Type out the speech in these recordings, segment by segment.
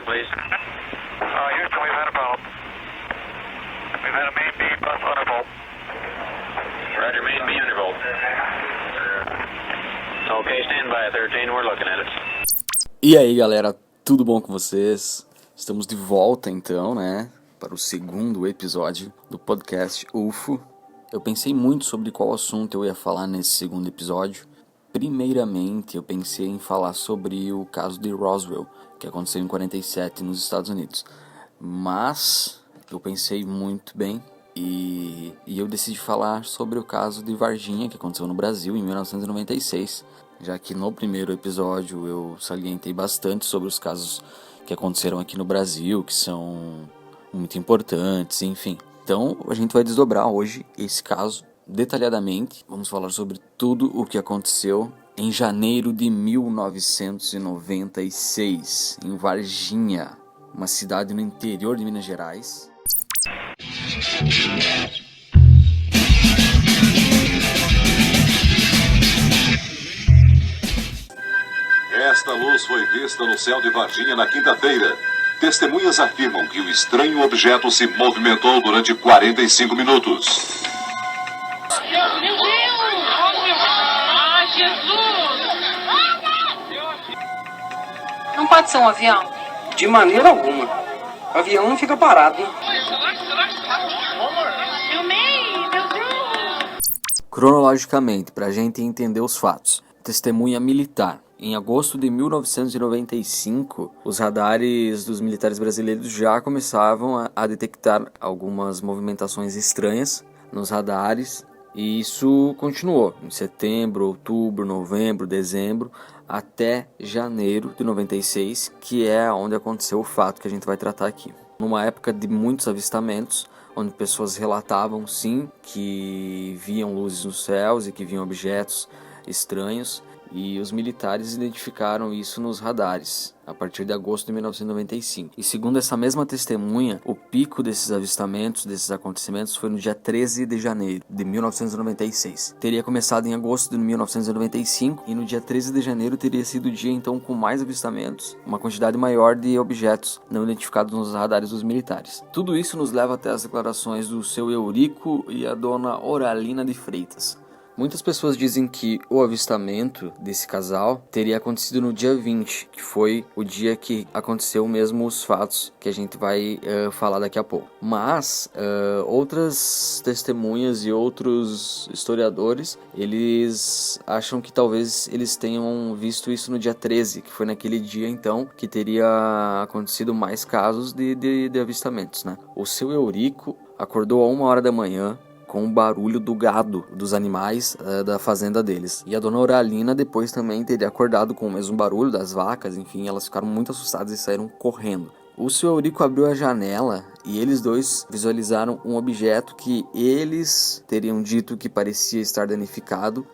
please. Houston, we've had a problem. We've had a main B bus undervolt. Roger, main B undervolt. Okay, stand by 13, we're looking at it. E aí, galera, tudo bom com vocês? Estamos de volta então, né, para o segundo episódio do podcast UFO. Eu pensei muito sobre qual assunto eu ia falar nesse segundo episódio. Primeiramente, eu pensei em falar sobre o caso de Roswell, que aconteceu em 47 nos Estados Unidos. Mas eu pensei muito bem e eu decidi falar sobre o caso de Varginha, que aconteceu no Brasil em 1996. Já que no primeiro episódio eu salientei bastante sobre os casos que aconteceram aqui no Brasil, que são muito importantes, enfim. Então a gente vai desdobrar hoje esse caso detalhadamente. Vamos falar sobre tudo o que aconteceu em janeiro de 1996, em Varginha, uma cidade no interior de Minas Gerais. Esta luz foi vista no céu de Varginha na quinta-feira. Testemunhas afirmam que o estranho objeto se movimentou durante 45 minutos. Meu Deus! Ah, Jesus! Não pode ser um avião? De maneira alguma. O avião não fica parado, né? Filmei, meu Deus! Cronologicamente, para a gente entender os fatos. Testemunha militar. Em agosto de 1995, os radares dos militares brasileiros já começavam a detectar algumas movimentações estranhas nos radares. E isso continuou em setembro, outubro, novembro, dezembro, até janeiro de 96, que é onde aconteceu o fato que a gente vai tratar aqui. Numa época de muitos avistamentos, onde pessoas relatavam sim que viam luzes nos céus e que viam objetos estranhos, e os militares identificaram isso nos radares a partir de agosto de 1995. E segundo essa mesma testemunha, o pico desses avistamentos, desses acontecimentos, foi no dia 13 de janeiro de 1996. Teria começado em agosto de 1995 e no dia 13 de janeiro teria sido o dia então com mais avistamentos, uma quantidade maior de objetos não identificados nos radares dos militares. Tudo isso nos leva até as declarações do seu Eurico e a dona Oralina de Freitas. Muitas pessoas dizem que o avistamento desse casal teria acontecido no dia 20, que foi o dia que aconteceu mesmo os fatos que a gente vai falar daqui a pouco. Mas outras testemunhas e outros historiadores, eles acham que talvez eles tenham visto isso no dia 13, que foi naquele dia então que teria acontecido mais casos de avistamentos, né? O seu Eurico acordou a 1h da manhã com o barulho do gado, dos animais da fazenda deles. E a dona Oralina depois também teria acordado com o mesmo barulho das vacas, enfim, elas ficaram muito assustadas e saíram correndo. O seu Eurico abriu a janela e eles dois visualizaram um objeto que eles teriam dito que parecia estar danificado,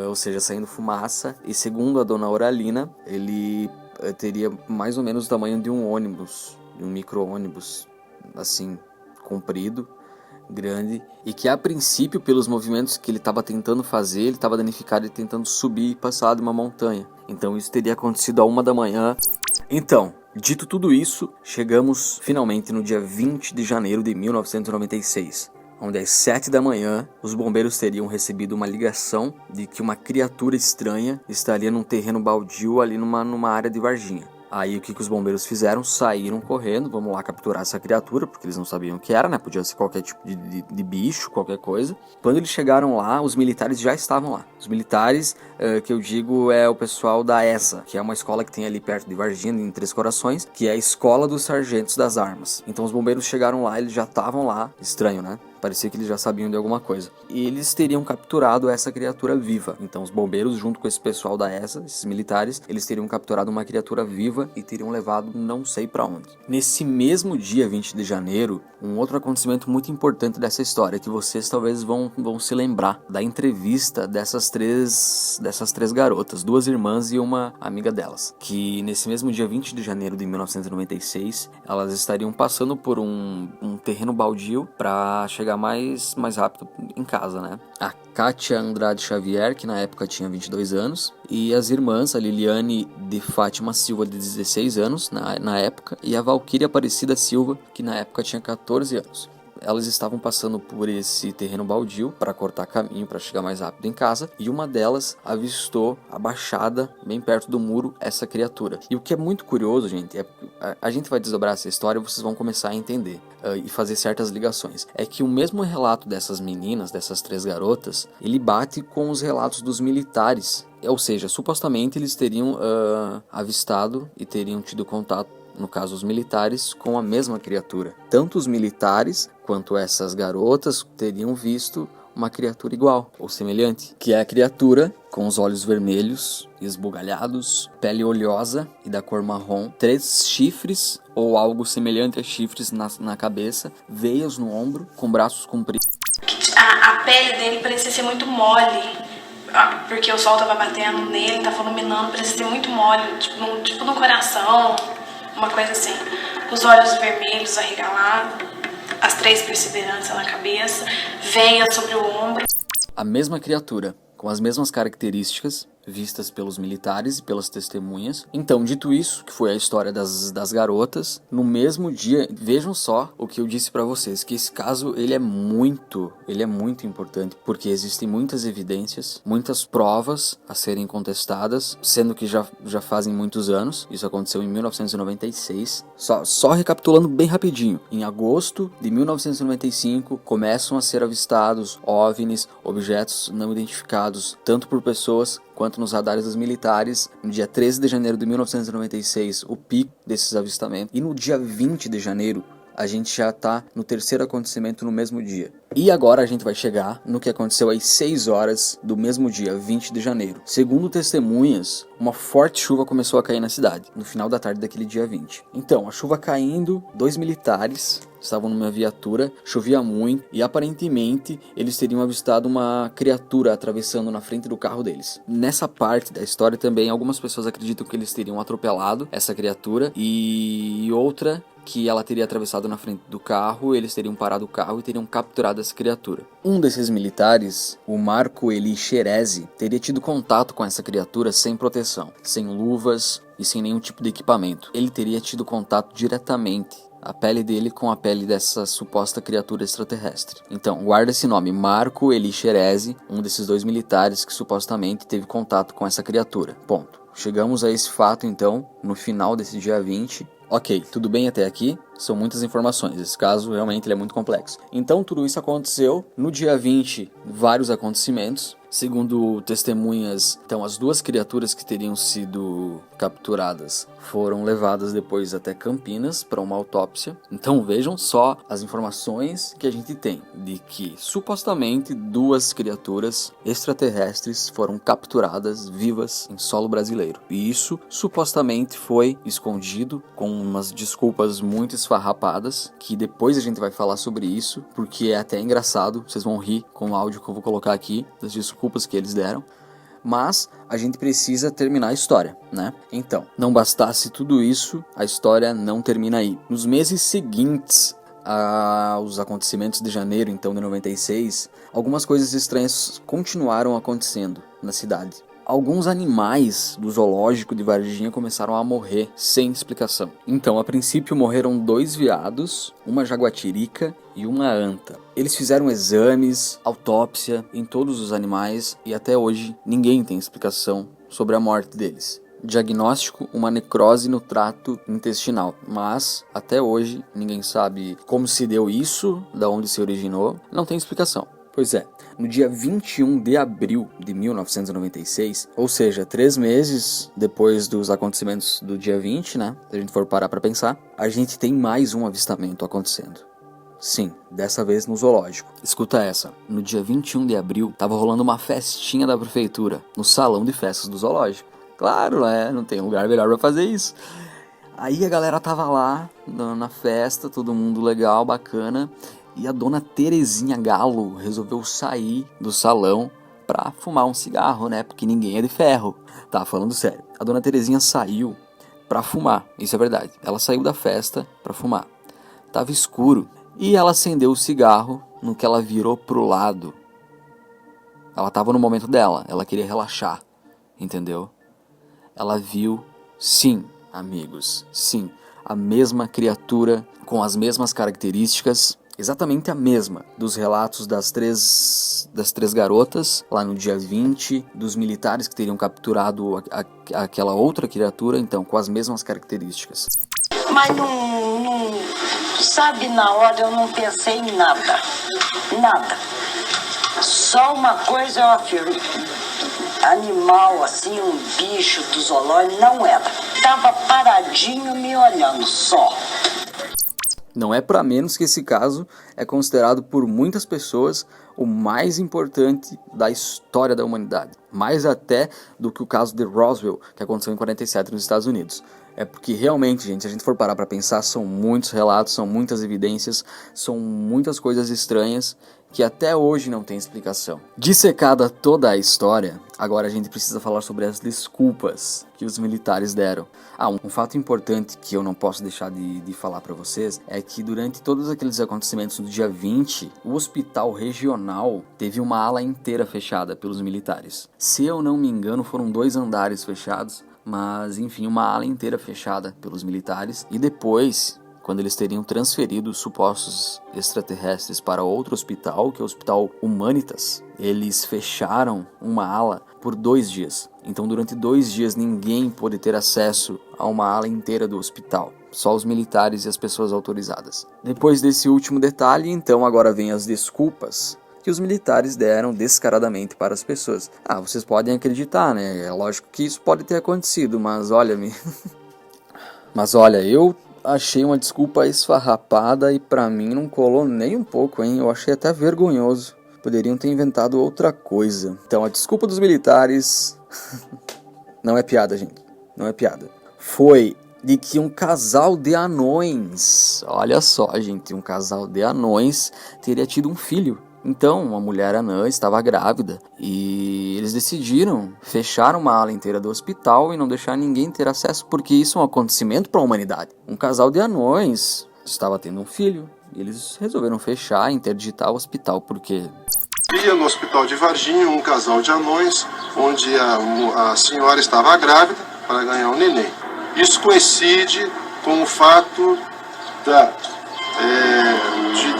ou seja, saindo fumaça, e segundo a dona Oralina, ele teria mais ou menos o tamanho de um ônibus, de um micro-ônibus, assim, comprido, grande, e que a princípio, pelos movimentos que ele estava tentando fazer, ele estava danificado e tentando subir e passar de uma montanha. Então isso teria acontecido a 1h da manhã. Então, dito tudo isso, chegamos finalmente no dia 20 de janeiro de 1996, onde às 7 da manhã os bombeiros teriam recebido uma ligação de que uma criatura estranha estaria num terreno baldio ali numa área de Varginha. Aí o que os bombeiros fizeram? Saíram correndo, vamos lá capturar essa criatura, porque eles não sabiam o que era, né? Podia ser qualquer tipo de bicho, qualquer coisa. Quando eles chegaram lá, os militares já estavam lá. Os militares, que eu digo, é o pessoal da ESA, que é uma escola que tem ali perto de Varginha, em Três Corações, que é a Escola dos Sargentos das Armas. Então os bombeiros chegaram lá, eles já estavam lá. Estranho, né? Parecia que eles já sabiam de alguma coisa. E eles teriam capturado essa criatura viva. Então os bombeiros, junto com esse pessoal da ESA, esses militares, eles teriam capturado uma criatura viva e teriam levado não sei pra onde. Nesse mesmo dia 20 de janeiro, um outro acontecimento muito importante dessa história, que vocês talvez vão se lembrar, da entrevista dessas três garotas, 2 irmãs e uma amiga delas, que nesse mesmo dia 20 de janeiro de 1996, elas estariam passando por um terreno baldio para chegar chegar mais rápido em casa, né? A Kátia Andrade Xavier, que na época tinha 22 anos, e as irmãs, a Liliane de Fátima Silva, de 16 anos na época, e a Valquíria Aparecida Silva, que na época tinha 14 anos. Elas estavam passando por esse terreno baldio para cortar caminho para chegar mais rápido em casa, e uma delas avistou abaixada bem perto do muro essa criatura. E o que é muito curioso, gente, a gente vai desdobrar essa história e vocês vão começar a entender e fazer certas ligações. É que o mesmo relato dessas meninas, dessas 3 garotas, ele bate com os relatos dos militares. Ou seja, supostamente eles teriam avistado e teriam tido contato, no caso os militares, com a mesma criatura. Tanto os militares quanto essas garotas teriam visto uma criatura igual ou semelhante, que é a criatura com os olhos vermelhos, esbugalhados, pele oleosa e da cor marrom, 3 chifres ou algo semelhante a chifres na cabeça, veias no ombro, com braços compridos. A pele dele parecia ser muito mole, porque o sol tava batendo nele, tava iluminando, parecia ser muito mole, tipo no coração, uma coisa assim. Os olhos vermelhos arregalados, as 3 perseveranças na cabeça, veias sobre o ombro. A mesma criatura, com as mesmas características, vistas pelos militares e pelas testemunhas. Então, dito isso, que foi a história das garotas, no mesmo dia, vejam só o que eu disse pra vocês, que esse caso, ele é muito importante, porque existem muitas evidências, muitas provas a serem contestadas, sendo que já fazem muitos anos. Isso aconteceu em 1996. Só recapitulando bem rapidinho, em agosto de 1995, começam a ser avistados OVNIs, objetos não identificados, tanto por pessoas quanto nos radares dos militares. No dia 13 de janeiro de 1996, o pico desses avistamentos. E no dia 20 de janeiro, a gente já está no 3º acontecimento no mesmo dia. E agora a gente vai chegar no que aconteceu às 6 horas do mesmo dia, 20 de janeiro. Segundo testemunhas, uma forte chuva começou a cair na cidade, no final da tarde daquele dia 20. Então, a chuva caindo, 2 militares estavam numa viatura, chovia muito e aparentemente eles teriam avistado uma criatura atravessando na frente do carro deles. Nessa parte da história também, algumas pessoas acreditam que eles teriam atropelado essa criatura e outra que ela teria atravessado na frente do carro, eles teriam parado o carro e teriam capturado essa criatura. Um desses militares, o Marco Eli Xerezi, teria tido contato com essa criatura sem proteção, sem luvas e sem nenhum tipo de equipamento. Ele teria tido contato diretamente, a pele dele com a pele dessa suposta criatura extraterrestre. Então, guarda esse nome, Marco Eli Xerezi, um desses 2 militares que supostamente teve contato com essa criatura. Ponto. Chegamos a esse fato, então, no final desse dia 20. Ok, tudo bem até aqui? São muitas informações, esse caso realmente ele é muito complexo. Então tudo isso aconteceu, no dia 20, vários acontecimentos. Segundo testemunhas, então as 2 criaturas que teriam sido capturadas foram levadas depois até Campinas para uma autópsia. Então vejam só as informações que a gente tem de que supostamente 2 criaturas extraterrestres foram capturadas vivas em solo brasileiro. E isso supostamente foi escondido com umas desculpas muito esfarrapadas, que depois a gente vai falar sobre isso, porque é até engraçado, vocês vão rir com o áudio que eu vou colocar aqui, das desculpas que eles deram. Mas a gente precisa terminar a história, né? Então, não bastasse tudo isso, a história não termina aí. Nos meses seguintes aos acontecimentos de janeiro, então, de 96, algumas coisas estranhas continuaram acontecendo na cidade. Alguns animais do zoológico de Varginha começaram a morrer sem explicação. Então, a princípio, morreram 2 veados, uma jaguatirica e uma anta. Eles fizeram exames, autópsia em todos os animais e até hoje ninguém tem explicação sobre a morte deles. Diagnóstico, uma necrose no trato intestinal, mas até hoje ninguém sabe como se deu isso, da onde se originou, não tem explicação. Pois é, no dia 21 de abril de 1996, ou seja, 3 meses depois dos acontecimentos do dia 20, né? Se a gente for parar pra pensar, a gente tem mais um avistamento acontecendo. Sim, dessa vez no zoológico. Escuta essa, no dia 21 de abril, tava rolando uma festinha da prefeitura, no salão de festas do zoológico. Claro, né? Não tem lugar melhor pra fazer isso. Aí a galera tava lá, na festa, todo mundo legal, bacana. E a dona Terezinha Galo resolveu sair do salão pra fumar um cigarro, né? Porque ninguém é de ferro. Tá, falando sério. A dona Terezinha saiu pra fumar, isso é verdade. Ela saiu da festa pra fumar. Tava escuro E ela acendeu o cigarro no que ela virou pro lado. Ela estava no momento dela, ela queria relaxar, entendeu? Ela viu, sim, amigos, sim, a mesma criatura com as mesmas características, exatamente a mesma, dos relatos das três garotas, lá no dia 20, dos militares que teriam capturado aquela outra criatura, então, com as mesmas características. Mas sabe, na hora eu não pensei em nada, nada. Só uma coisa eu afirmo, animal assim, um bicho do zoológico, não era. Tava paradinho me olhando só. Não é para menos que esse caso é considerado por muitas pessoas o mais importante da história da humanidade. Mais até do que o caso de Roswell, que aconteceu em 47 nos Estados Unidos. É porque realmente, gente, se a gente for parar para pensar, são muitos relatos, são muitas evidências, são muitas coisas estranhas que até hoje não tem explicação. Dissecada toda a história, agora a gente precisa falar sobre as desculpas que os militares deram. Um fato importante que eu não posso deixar de falar para vocês é que durante todos aqueles acontecimentos no dia 20, o hospital regional teve uma ala inteira fechada pelos militares. Se eu não me engano, foram 2 andares fechados, mas enfim, uma ala inteira fechada pelos militares. E depois, quando eles teriam transferido os supostos extraterrestres para outro hospital, que é o Hospital Humanitas, eles fecharam uma ala por 2 dias. Então, durante 2 dias, ninguém pôde ter acesso a uma ala inteira do hospital. Só os militares e as pessoas autorizadas. Depois desse último detalhe, então, agora vem as desculpas que os militares deram descaradamente para as pessoas. Vocês podem acreditar, né? É lógico que isso pode ter acontecido, mas olha-me... Mas olha, eu achei uma desculpa esfarrapada e pra mim não colou nem um pouco, hein? Eu achei até vergonhoso. Poderiam ter inventado outra coisa. Então, a desculpa dos militares... Não é piada, gente. Não é piada. Foi de que um casal de anões... Olha só, gente. Um casal de anões teria tido um filho. Então, uma mulher anã estava grávida e eles decidiram fechar uma ala inteira do hospital e não deixar ninguém ter acesso, porque isso é um acontecimento para a humanidade. Um casal de anões estava tendo um filho e eles resolveram fechar e interditar o hospital, porque... Havia no hospital de Varginha um casal de anões, onde a senhora estava grávida para ganhar um neném. Isso coincide com o fato de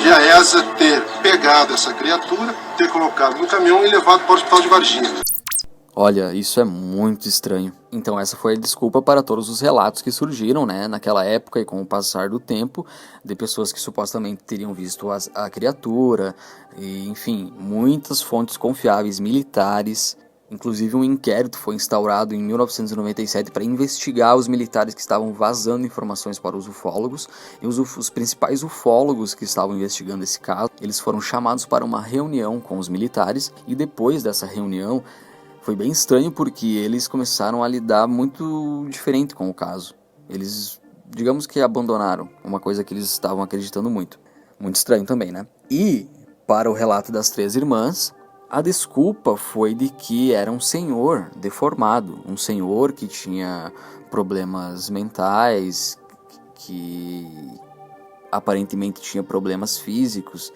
a ESA ter pegado essa criatura, ter colocado no caminhão e levado para o hospital de Varginha. Olha, isso é muito estranho. Então essa foi a desculpa para todos os relatos que surgiram, né, naquela época e com o passar do tempo, de pessoas que supostamente teriam visto a criatura, e, enfim, muitas fontes confiáveis militares. Inclusive um inquérito foi instaurado em 1997 para investigar os militares que estavam vazando informações para os ufólogos. E os principais ufólogos que estavam investigando esse caso, eles foram chamados para uma reunião com os militares. E depois dessa reunião, foi bem estranho porque eles começaram a lidar muito diferente com o caso. Eles, digamos que abandonaram uma coisa que eles estavam acreditando muito. Muito estranho também, né? E, para o relato das 3 irmãs... A desculpa foi de que era um senhor deformado, um senhor que tinha problemas mentais, que aparentemente tinha problemas físicos.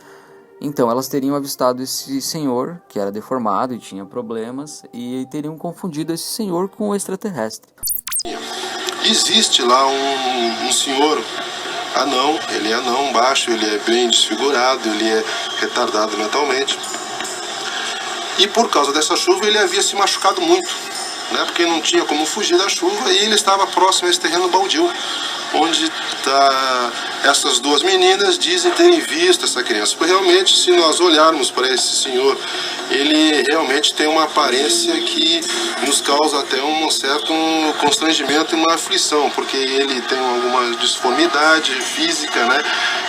Então elas teriam avistado esse senhor que era deformado e tinha problemas e teriam confundido esse senhor com o extraterrestre. Existe lá um senhor anão, ele é anão baixo, ele é bem desfigurado, ele é retardado mentalmente. E por causa dessa chuva ele havia se machucado muito, né? Porque não tinha como fugir da chuva e ele estava próximo a esse terreno baldio, onde essas 2 meninas dizem terem visto essa criança. Porque realmente, se nós olharmos para esse senhor, ele realmente tem uma aparência que nos causa até um certo constrangimento e uma aflição, porque ele tem alguma disformidade física, né?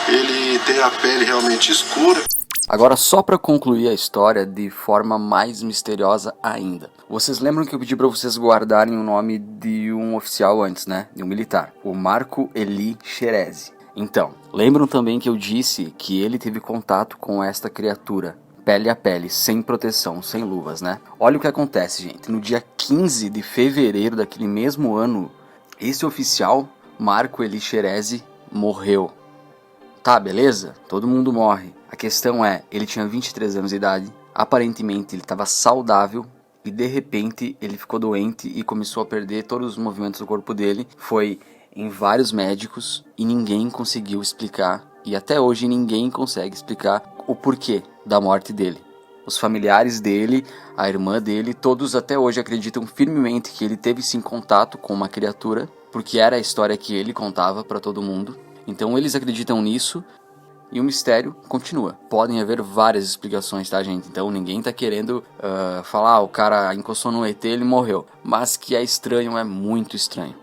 Ele tem a pele realmente escura. Agora, só para concluir a história de forma mais misteriosa ainda. Vocês lembram que eu pedi para vocês guardarem o nome de um oficial antes, né? De um militar. O Marco Eli Scherezi. Então, lembram também que eu disse que ele teve contato com esta criatura, pele a pele, sem proteção, sem luvas, né? Olha o que acontece, gente. No dia 15 de fevereiro daquele mesmo ano, esse oficial, Marco Eli Scherezi, morreu. Tá, beleza? Todo mundo morre. A questão é, ele tinha 23 anos de idade, aparentemente ele estava saudável, e de repente ele ficou doente e começou a perder todos os movimentos do corpo dele. Foi em vários médicos e ninguém conseguiu explicar, e até hoje ninguém consegue explicar o porquê da morte dele. Os familiares dele, a irmã dele, todos até hoje acreditam firmemente que ele teve sim contato com uma criatura, porque era a história que ele contava para todo mundo. Então eles acreditam nisso e o mistério continua. Podem haver várias explicações, tá, gente? Então ninguém tá querendo falar, o cara encostou no ET e ele morreu. Mas que é estranho, é muito estranho.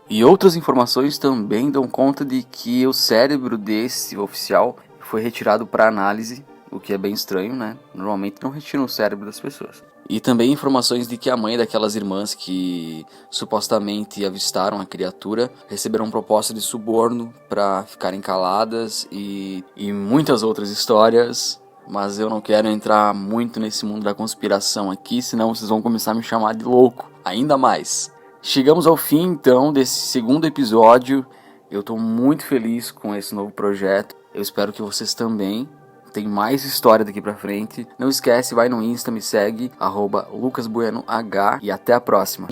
E outras informações também dão conta de que o cérebro desse oficial foi retirado para análise, o que é bem estranho, né? Normalmente não retiram o cérebro das pessoas. E também informações de que a mãe daquelas irmãs que supostamente avistaram a criatura receberam proposta de suborno para ficarem caladas e muitas outras histórias. Mas eu não quero entrar muito nesse mundo da conspiração aqui, senão vocês vão começar a me chamar de louco, ainda mais. Chegamos ao fim então desse segundo episódio. Eu estou muito feliz com esse novo projeto. Eu espero que vocês também. Tem mais história daqui pra frente. Não esquece, vai no Insta, me segue, @lucasbuenoh, e até a próxima.